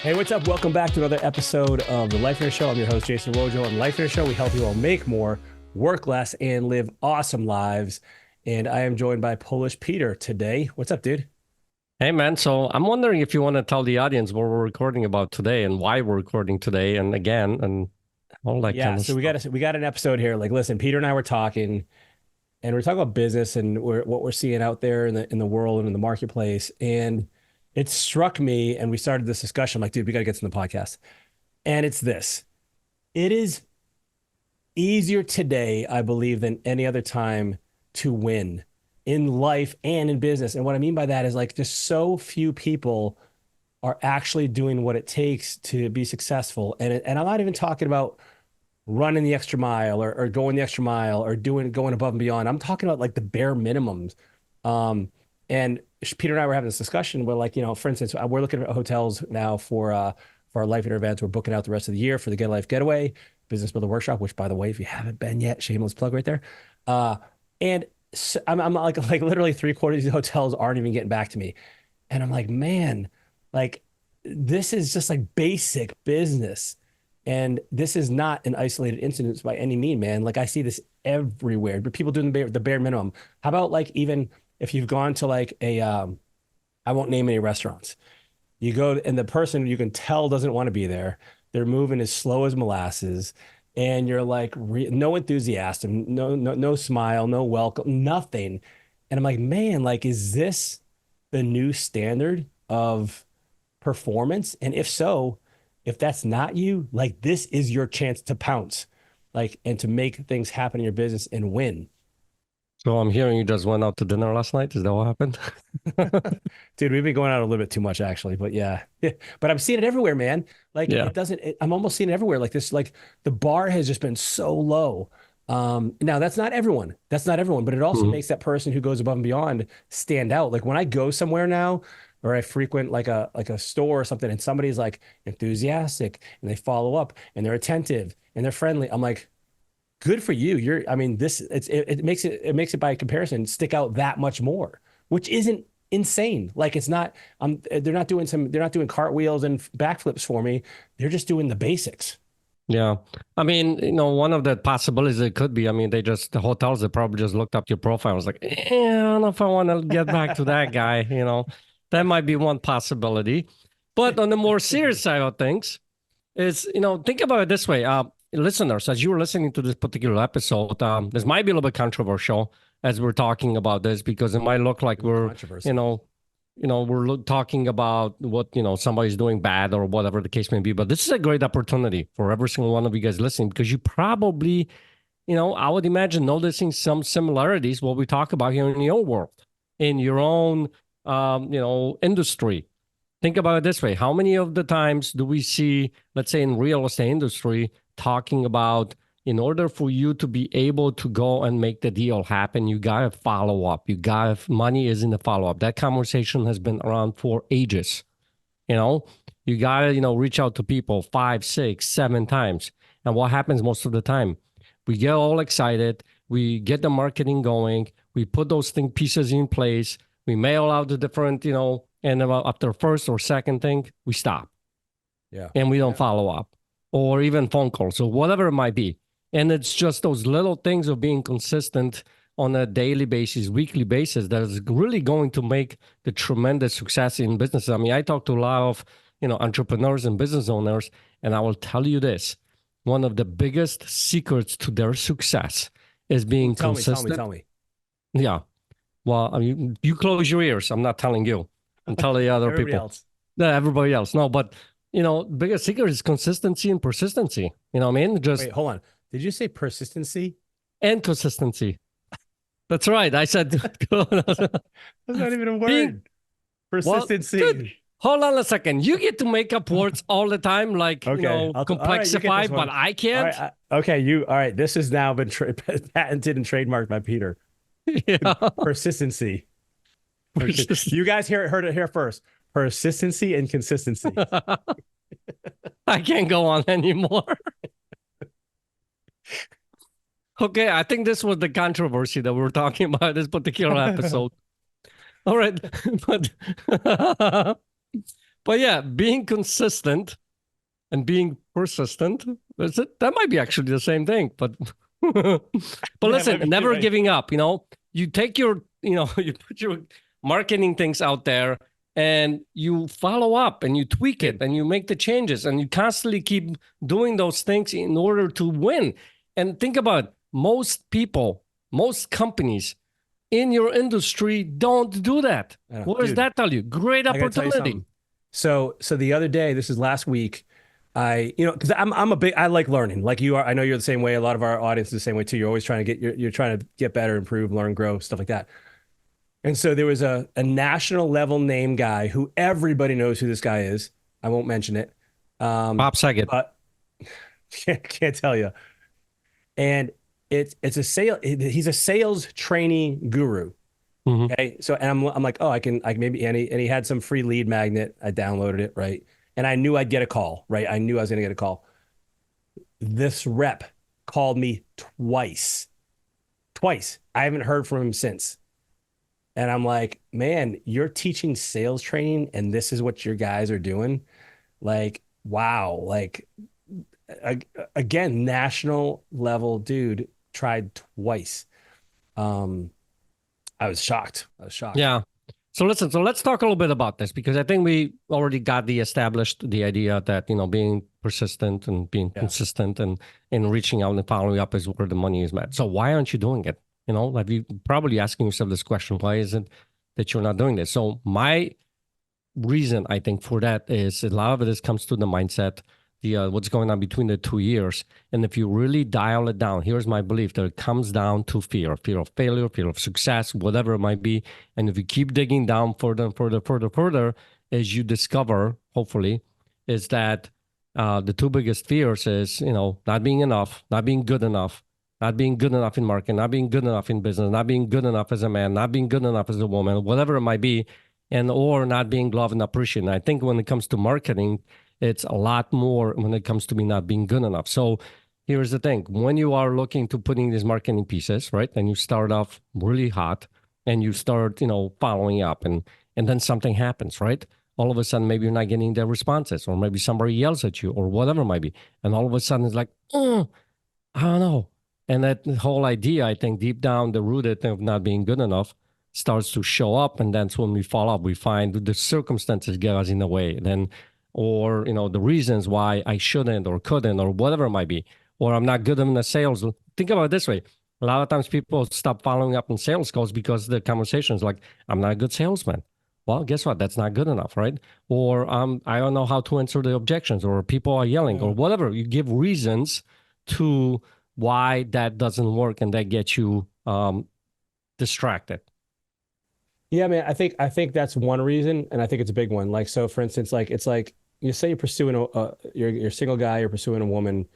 Hey, what's up? Welcome back to another episode of the Life Inner Show. I'm your host, Jason Wojo. On the Life Inner Show, we help you all make more, work less, and live awesome lives. And I am joined by Polish Peter today. What's up, dude? Hey, man. So I'm wondering if you want to tell the audience what we're recording about today and why we're recording today and again and all that Yeah, kind of so stuff. we got an episode here. Like, listen, Peter and I were talking, and we're talking about business and what we're seeing out there in the world and in the marketplace. And it struck me, and we started this discussion. I'm like, dude, we got to get to the podcast. And it's this: it is easier today, I believe, than any other time to win in life and in business. And what I mean by that is like just so few people are actually doing what it takes to be successful. And I'm not even talking about running the extra mile or going the extra mile or going above and beyond. I'm talking about like the bare minimums. And Peter and I were having this discussion where, like, for instance, we're looking at hotels now for our Life Inner events. We're booking out the rest of the year for the Get a Life Getaway Business Builder Workshop, which, by the way, if you haven't been yet, shameless plug right there. And so I'm like literally 3/4 of these hotels aren't even getting back to me. And I'm like, man, like this is just like basic business. And this is not an isolated incident by any mean, man. Like I see this everywhere, but people doing the bare minimum. How about like even if you've gone to like I won't name any restaurants. You go and the person you can tell doesn't want to be there. They're moving as slow as molasses, and you're like no enthusiasm, no smile, no welcome, nothing. And I'm like, man, like, is this the new standard of performance? And if so, if that's not you, like this is your chance to pounce, like, and to make things happen in your business and win. So I'm hearing you just went out to dinner last night. Is that what happened? Dude, we've been going out a little bit too much actually, but yeah. But I'm seeing it everywhere, man. Like Yeah. I'm almost seeing it everywhere. Like this, like the bar has just been so low. Now that's not everyone. That's not everyone, but it also Mhm. makes that person who goes above and beyond stand out. Like when I go somewhere now, or I frequent like a store or something, and somebody's like enthusiastic and they follow up and they're attentive and they're friendly. I'm like, good for you. I mean, it makes it by comparison stick out that much more, which isn't insane. Like it's not, they're not doing cartwheels and backflips for me. They're just doing the basics. Yeah. I mean, one of the possibilities it could be, I mean, the hotels, they probably just looked up your profile. I was like, I don't know if I want to get back to that guy. That might be one possibility. But on the more serious side of things, think about it this way. Listeners, as you were listening to this particular episode, this might be a little bit controversial as we're talking about this because it might look like we're, Controversy. we're talking about what, somebody's doing bad or whatever the case may be. But this is a great opportunity for every single one of you guys listening because you probably, I would imagine noticing some similarities what we talk about here in your world, in your own, industry. Think about it this way. How many of the times do we see, let's say in real estate industry, talking about in order for you to be able to go and make the deal happen, you got to follow up. Money is in the follow up. That conversation has been around for ages. You got to, reach out to people 5, 6, 7 times. And what happens most of the time? We get all excited. We get the marketing going. We put those pieces in place. We mail out the different, and after first or second thing, we stop. Yeah. And we don't follow up or even phone calls or whatever it might be. And it's just those little things of being consistent on a daily basis, weekly basis that is really going to make the tremendous success in business. I mean, I talk to a lot of, entrepreneurs and business owners, and I will tell you this. One of the biggest secrets to their success is being consistent. Tell me. Yeah. Well, I mean, you close your ears. I'm not telling you. I'm telling the other Everybody people. else. No, everybody else. No, but biggest secret is consistency and persistency. You know what I mean? Wait, hold on. Did you say persistency? And consistency. That's right. I said That's not even a word. Persistency. Well, dude, hold on a second. You get to make up words all the time, like, Okay. complexify, Right, but I can't. All right, okay, all right. This has now been patented and trademarked by Peter. Yeah. Persistency. You guys heard it here first. Persistency and consistency. I can't go on anymore. Okay, I think this was the controversy that we were talking about this particular episode. All right, but But yeah, being consistent and being persistent, that might be actually the same thing. But but Yeah, listen, maybe you're never right. giving up. You take your, you put your marketing things out there and you follow up and you tweak it Dude, and you make the changes and you constantly keep doing those things in order to win. And think about it, most people, most companies in your industry don't do that. I know. What does Dude, that tell you? Great I gotta tell you opportunity. something. So the other day, this is last week, because I'm a big, I like learning, like you are. I know you're the same way. A lot of our audience is the same way too. You're always trying to you're trying to get better, improve, learn, grow, stuff like that. And so there was a national level name guy who everybody knows who this guy is. I won't mention it, Bob Saget. but can't tell you. And it's a sale. He's a sales training guru. Mm-hmm. Okay. So, and I'm like, oh, I can maybe, and he had some free lead magnet. I downloaded it. Right. And I knew I'd get a call. Right. I knew I was going to get a call. This rep called me twice. Twice. I haven't heard from him since. And I'm like, man, you're teaching sales training and this is what your guys are doing. Like, wow. Like, a- again, national level dude tried twice. Um, I was shocked. I was shocked. Yeah. So listen, so let's talk a little bit about this because I think we already got the idea that, being persistent and being Yeah. consistent and reaching out and following up is where the money is met. So why aren't you doing it? Like you probably asking yourself this question, why is it that you're not doing this? So my reason I think for that is a lot of it comes to the mindset, the what's going on between the 2 years. And if you really dial it down, here's my belief that it comes down to fear of failure, fear of success, whatever it might be. And if you keep digging down further and further, as you discover, hopefully, is that the two biggest fears is, not being enough, not being good enough, not being good enough in marketing, not being good enough in business, not being good enough as a man, not being good enough as a woman, whatever it might be, and or not being loved and appreciated. And I think when it comes to marketing, it's a lot more when it comes to me not being good enough. So here's the thing. When you are looking to putting these marketing pieces, right, and you start off really hot and you start, following up and then something happens, right? All of a sudden, maybe you're not getting the responses, or maybe somebody yells at you, or whatever it might be. And all of a sudden, it's like, I don't know. And that whole idea, I think, deep down, the rooted of not being good enough starts to show up. And that's when we fall up. We find the circumstances get us in the way. Then, or, the reasons why I shouldn't or couldn't or whatever it might be, or I'm not good in the sales. Think about it this way. A lot of times people stop following up on sales calls because the conversation is like, I'm not a good salesman. Well, guess what? That's not good enough, right? Or I don't know how to answer the objections, or people are yelling, or Yeah. whatever. You give reasons to why that doesn't work, and that gets you distracted. Yeah, man, I think that's one reason, and I think it's a big one. Like, so for instance, like it's like you say you're pursuing you're a single guy, you're pursuing a woman,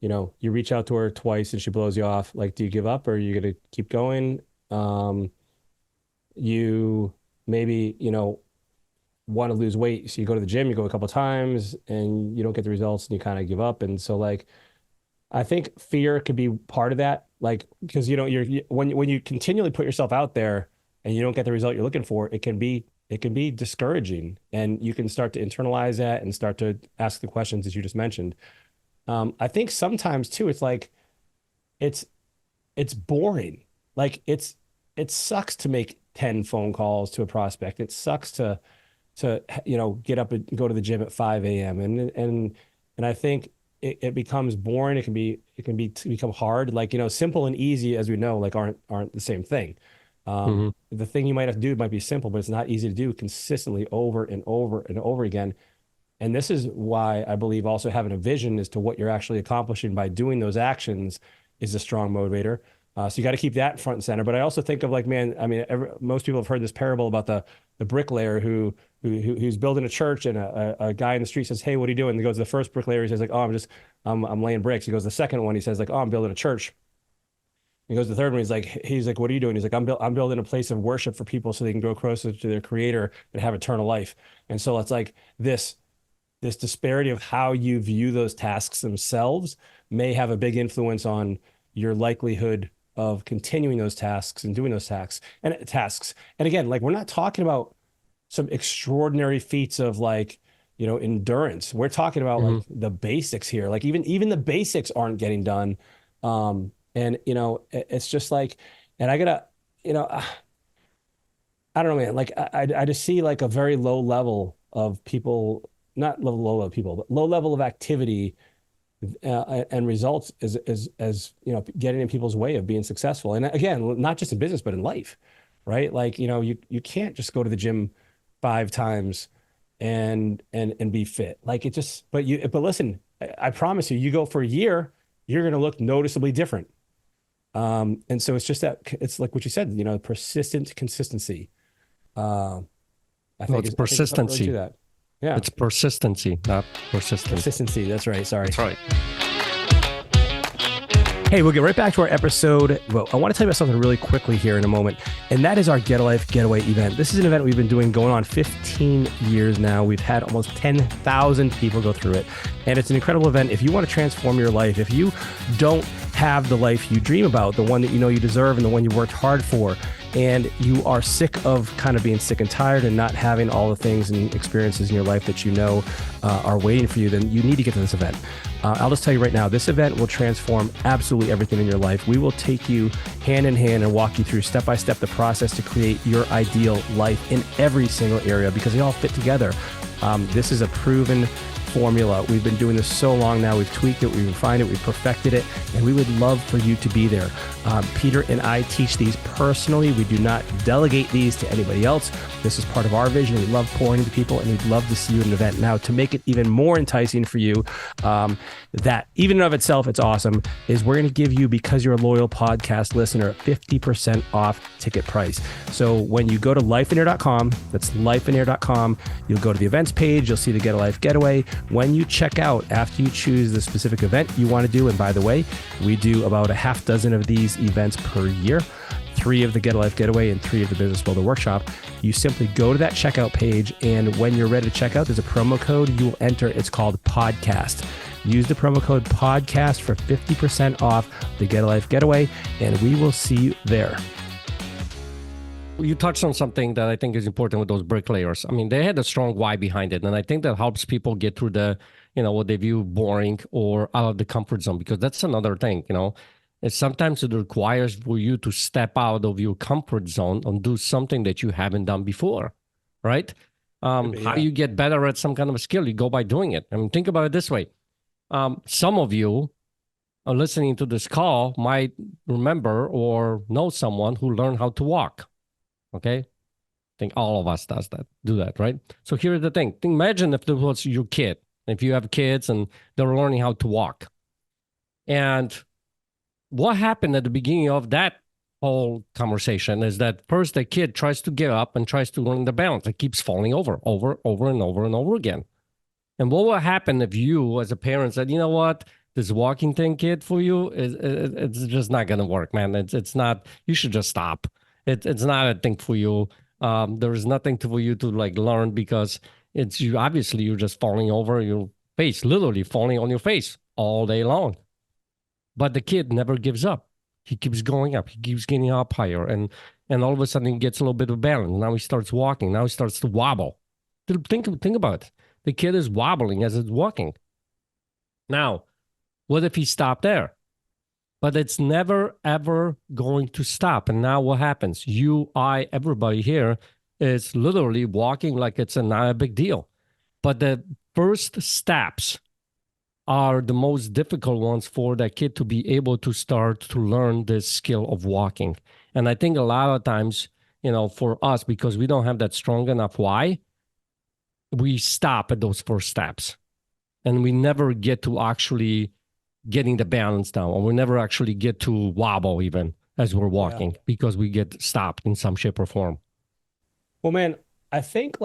you reach out to her twice and she blows you off. Like, do you give up or are you gonna keep going? Um, you maybe, want to lose weight, so you go to the gym, you go a couple times and you don't get the results and you kind of give up. And so like I think fear could be part of that, like because when you continually put yourself out there and you don't get the result you're looking for, it can be discouraging, and you can start to internalize that and start to ask the questions that you just mentioned. I think sometimes too, it's like it's it's boring. Like it sucks to make 10 phone calls to a prospect. It sucks to get up and go to the gym at 5 a.m. And I think it becomes boring. It can become hard. Like, simple and easy, as we know, like aren't the same thing. Mm-hmm. The thing you might have to do might be simple, but it's not easy to do consistently over and over and over again. And this is why I believe also having a vision as to what you're actually accomplishing by doing those actions is a strong motivator. So you got to keep that front and center. But I also think of like, man, I mean, most people have heard this parable about the bricklayer who's building a church, and a guy in the street says, "Hey, what are you doing?" He goes to the first bricklayer. He says like, "Oh, I'm laying bricks." He goes to the second one. He says like, "Oh, I'm building a church." He goes to the third one. He's like, "What are you doing?" He's like, I'm building a place of worship for people so they can grow closer to their creator and have eternal life." And so it's like this disparity of how you view those tasks themselves may have a big influence on your likelihood of continuing those tasks and doing those tasks. And again, like we're not talking about some extraordinary feats of like, endurance. We're talking about like Hmm. the basics here. Like even the basics aren't getting done. And it's just like, and I gotta, you know, I don't know, man. Like I just see like a very low level of people, not low level of people, but low level of activity and results as getting in people's way of being successful. And again, not just in business, but in life, right? Like you can't just go to the gym 5 times and be fit. Like it just, but listen, I promise you, you go for a year, you're going to look noticeably different. And so it's just that it's like what you said, persistent consistency. Uh, No, it's I think there's something really to persistency. that. Yeah, It's persistency, not persistence. persistency. That's right. Sorry. That's right. Hey, we'll get right back to our episode. Well, I want to tell you about something really quickly here in a moment, and that is our Get a Life Getaway event. This is an event we've been doing going on 15 years now. We've had almost 10,000 people go through it, and it's an incredible event. If you want to transform your life, if you don't have the life you dream about, the one that you know you deserve and the one you worked hard for, and you are sick of kind of being sick and tired and not having all the things and experiences in your life that are waiting for you, then you need to get to this event. I'll just tell you right now, this event will transform absolutely everything in your life. We will take you hand in hand and walk you through step by step the process to create your ideal life in every single area because they all fit together. This is a proven formula. We've been doing this so long now. We've tweaked it, we've refined it, we've perfected it, and we would love for you to be there. Peter and I teach these personally. We do not delegate these to anybody else. This is part of our vision. We love pouring into people, and we'd love to see you at an event. Now, to make it even more enticing for you, that even in of itself, it's awesome, is we're going to give you, because you're a loyal podcast listener, 50% off ticket price. So when you go to lifeinair.com, that's lifeinair.com, you'll go to the events page, you'll see the Get a Life Getaway. When you check out, after you choose the specific event you want to do, and by the way, we do about a half dozen of these events per year, 3 of the Get a Life Getaway and 3 of the Business Builder Workshop. You simply go to that checkout page, and when you're ready to check out, there's a promo code you will enter. It's called podcast. Use the promo code podcast for 50% off the Get a Life Getaway, and we will see you there. You touched on something that I think is important with those bricklayers. I mean, they had a strong why behind it. And I think that helps people get through what they view boring or out of the comfort zone, because that's another thing, It's sometimes it requires for you to step out of your comfort zone and do something that you haven't done before, right? How you get better at some kind of a skill, you go by doing it. I mean, think about it this way. Some of you are listening to this call might remember or know someone who learned how to walk. Okay. I think all of us do that, right? So here's the thing. Imagine if this was your kid, if you have kids and they're learning how to walk. And what happened at the beginning of that whole conversation is that first the kid tries to get up and tries to learn the balance. It keeps falling over and over again. And what will happen if you, as a parent, said, you know what, this walking thing, kid, for you, it's just not going to work, man. It's not, you should just stop. It's not a thing for you. There is nothing for you to like learn because obviously you're just falling over your face, literally falling on your face all day long. But the kid never gives up. He keeps going up. He keeps getting up higher. And all of a sudden he gets a little bit of balance. Now he starts walking. Now he starts to wobble. Think about it. The kid is wobbling as it's walking. Now, what if he stopped there? But it's never, ever going to stop. And now what happens? You, I, everybody here is literally walking like it's not a big deal. But the first steps are the most difficult ones for that kid to be able to start to learn this skill of walking. And I think a lot of times, for us, because we don't have that strong enough why, we stop at those first steps. And we never get to actually getting the balance down, or we never actually get to wobble even as we're walking because we get stopped in some shape or form. Well, man, I think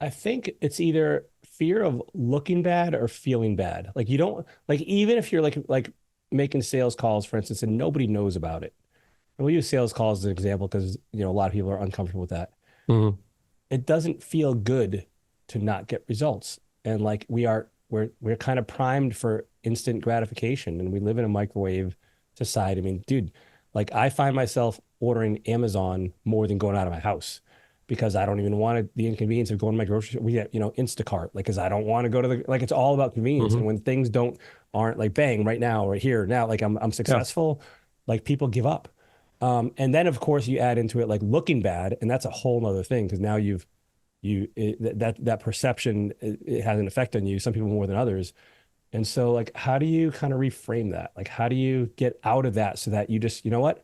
it's either fear of looking bad or feeling bad. Like you don't like, even if you're like making sales calls, for instance, and nobody knows about it. And we'll use sales calls as an example because a lot of people are uncomfortable with that. Mm-hmm. It doesn't feel good to not get results. And like we're kind of primed for instant gratification, and we live in a microwave society. I mean, dude, like I find myself ordering Amazon more than going out of my house because I don't even want the inconvenience of going to my grocery store. We get, Instacart, like, because I don't want to go to like, it's all about convenience. Hmm. And when things aren't like bang right now, right here, now, like I'm Yeah. successful, like people give up. And then of course you add into it like looking bad, and that's a whole nother thing because now that perception, it has an effect on you, some people more than others. And so like how do you kind of reframe that? Like how do you get out of that so that you just, you know what?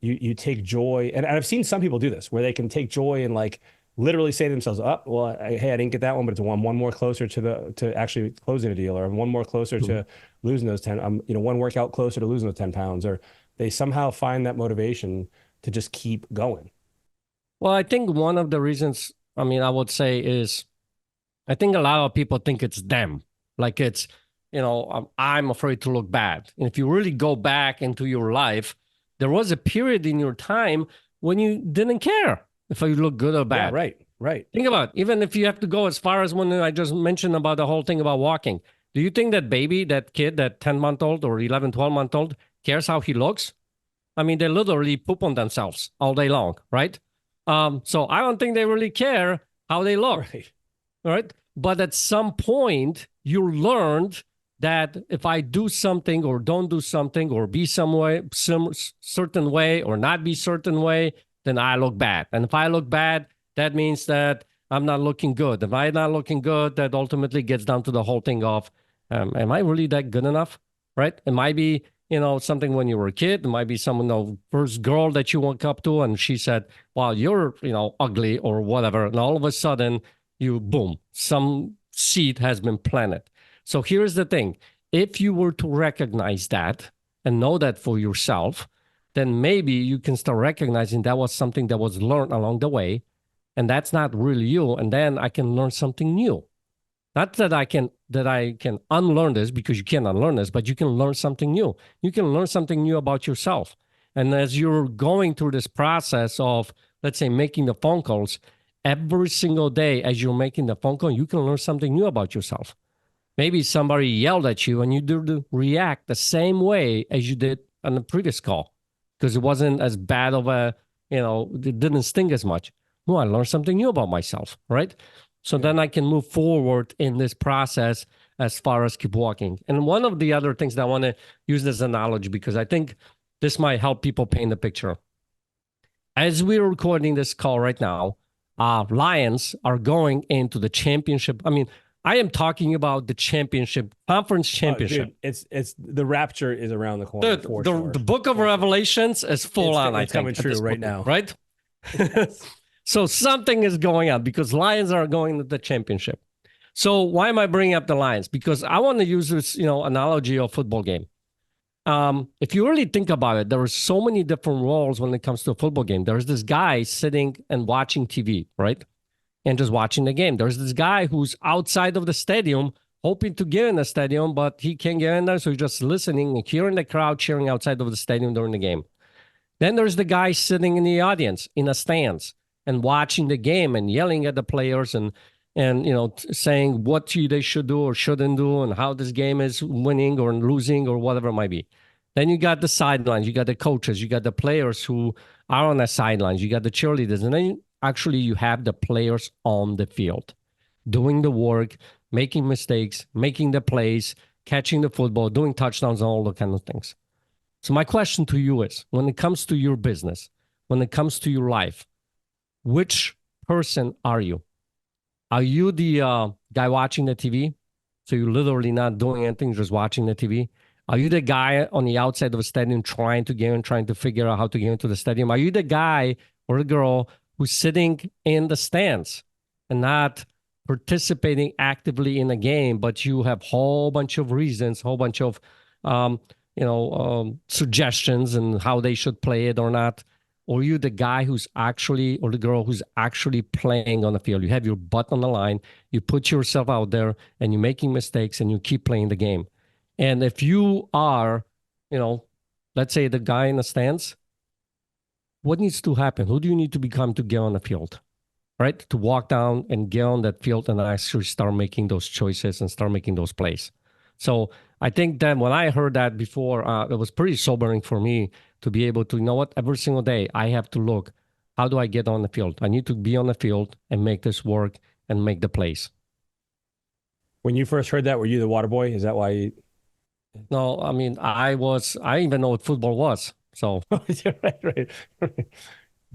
You take joy, and I've seen some people do this where they can take joy and like literally say to themselves, "Oh, well, hey, I didn't get that one, but it's one more closer to actually closing a deal, or I'm one more closer Mhm. to losing those 10, one workout closer to losing those 10 pounds," or they somehow find that motivation to just keep going. Well, I think one of the reasons, I mean, I would say is I think a lot of people think it's them. Like it's, I'm afraid to look bad. And if you really go back into your life, there was a period in your time when you didn't care if you look good or Yeah, bad. right, right. Think about it. Even if you have to go as far as when I just mentioned about the whole thing about walking. Do you think that baby, that kid, that 10-month-old or 11, 12-month-old cares how he looks? I mean, they literally poop on themselves all day long, right? So I don't think they really care how they look. Right. All right. But at some point, you learned that if I do something or don't do something or be some certain way or not be certain way, then I look bad. And if I look bad, that means that I'm not looking good. If I'm not looking good, that ultimately gets down to the whole thing of, am I really that good enough? Right? It might be, something when you were a kid. It might be someone, the first girl that you woke up to and she said, wow, you're, ugly or whatever. And all of a sudden, you boom, some seed has been planted. So here's the thing. If you were to recognize that and know that for yourself, then maybe you can start recognizing that was something that was learned along the way. And that's not really you. And then I can learn something new. Not that I can unlearn this because you can't unlearn this, but you can learn something new. You can learn something new about yourself. And as you're going through this process of, let's say, making the phone calls, every single day as you're making the phone call, you can learn something new about yourself. Maybe somebody yelled at you and you did react the same way as you did on the previous call because it wasn't as bad of it didn't sting as much. Well, I learned something new about myself, right? So Yeah. then I can move forward in this process as far as keep walking. And one of the other things that I want to use as an analogy because I think this might help people paint the picture. As we're recording this call right now, Lions are going into the championship. I mean, I am talking about the championship, conference Oh, championship. dude, it's the rapture is around the corner Dude, for the sure. book of For sure. Revelations is full on, I It's coming think, at true this right point, now. right? Yes. So something is going on because Lions are going to the championship. So why am I bringing up the Lions? Because I want to use this, analogy of football game. If you really think about it, there are so many different roles when it comes to a football game. There's this guy sitting and watching TV, right? And just watching the game. There's this guy who's outside of the stadium, hoping to get in the stadium, but he can't get in there. So he's just listening and hearing the crowd cheering outside of the stadium during the game. Then there's the guy sitting in the audience in the stands and watching the game and yelling at the players and saying what they should do or shouldn't do and how this game is winning or losing or whatever it might be. Then you got the sidelines, you got the coaches, you got the players who are on the sidelines, you got the cheerleaders, and then actually you have the players on the field doing the work, making mistakes, making the plays, catching the football, doing touchdowns, and all the kind of things. So my question to you is, when it comes to your business, when it comes to your life, which person are you? Are you the guy watching the TV? So you're literally not doing anything, just watching the TV? Are you the guy on the outside of a stadium trying to get in, trying to figure out how to get into the stadium? Are you the guy or the girl who's sitting in the stands and not participating actively in the game, but you have a whole bunch of reasons, whole bunch of um, suggestions and how they should play it or not? Or you the guy who's actually, or the girl who's actually playing on the field? You have your butt on the line, you put yourself out there, and you're making mistakes, and you keep playing the game. And if you are, you know, let's say the guy in the stands, what needs to happen? Who do you need to become to get on the field? Right? To walk down and get on that field and actually start making those choices and start making those plays. So I think that when I heard that before, it was pretty sobering for me to be able to, you know what, every single day I have to look, How do I get on the field? I need to be on the field and make this work and make the plays. When you first heard that, were you the water boy? Is that why you... No, I mean, I even know what football was. So, right.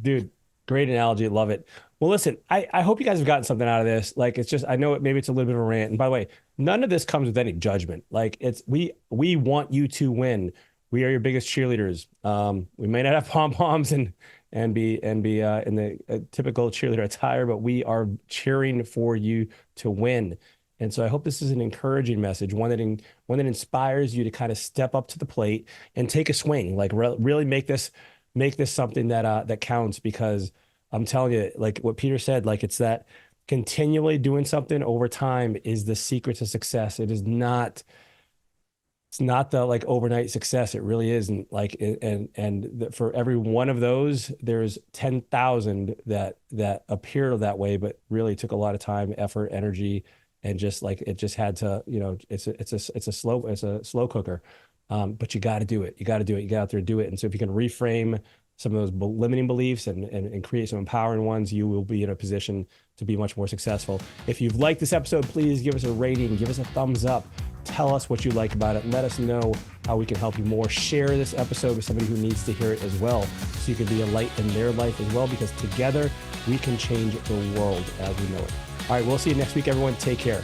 Dude, great analogy. Love it. Well, listen, I hope you guys have gotten something out of this. Like, it's just, I know maybe it's a little bit of a rant. And by the way, none of this comes with any judgment. Like, we want you to win. We are your biggest cheerleaders. We may not have pom poms and be in the typical cheerleader attire, but we are cheering for you to win. And so I hope this is an encouraging message, one that inspires you to kind of step up to the plate and take a swing, like really make this something that counts. Because I'm telling you, like what Peter said, like it's that continually doing something over time is the secret to success. It's not the like overnight success. It really isn't. Like for every one of those, there's 10,000 that appear that way, but really took a lot of time, effort, energy, and just like it just had to, it's a slow cooker. But you got to do it. You got to do it. You get out there and do it. And so if you can reframe some of those limiting beliefs and create some empowering ones, you will be in a position to be much more successful. If you've liked this episode, please give us a rating, give us a thumbs up, tell us what you like about it, let us know how we can help you more. Share this episode with somebody who needs to hear it as well, so you can be a light in their life as well, because together we can change the world as we know it. All right, we'll see you next week, everyone. Take care.